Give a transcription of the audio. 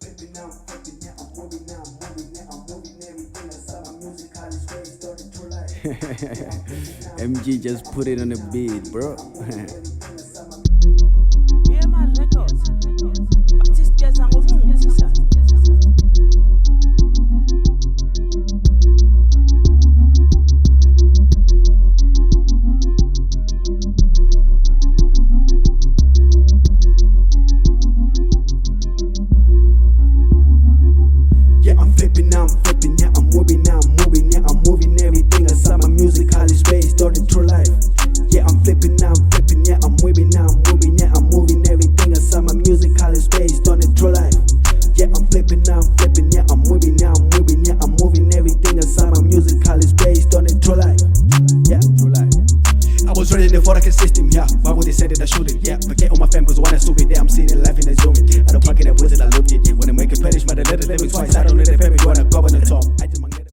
flipping, I'm flipping, yeah, I'm moving, yeah, I'm moving, yeah, I'm moving everything inside my music, how this way started to life. MG just put it on the beat, bro. Yeah, my records. Artist guys are moving, sir. Yeah, I'm flipping, yeah, I'm moving, yeah, I'm moving, yeah, I'm moving everything inside my music, how this way started to life. Yeah, I'm flipping, yeah, I'm moving, yeah, I'm moving, yeah, I'm moving everything inside my music, how this way started to life. Yeah, I'm flipping, yeah, I'm moving, yeah, I'm moving, yeah, I'm moving everything inside my music, how this way started to life. Yeah, to life. I was ready for the system, yeah. Why would they say that I shouldn't? Yeah, forget all my fam, cause when I stupid, yeah, I'm seeing it life in the zooming. I don't pocket that wizard, I looked it. When I make a perish, my little let me twice. I don't let it pay me when I go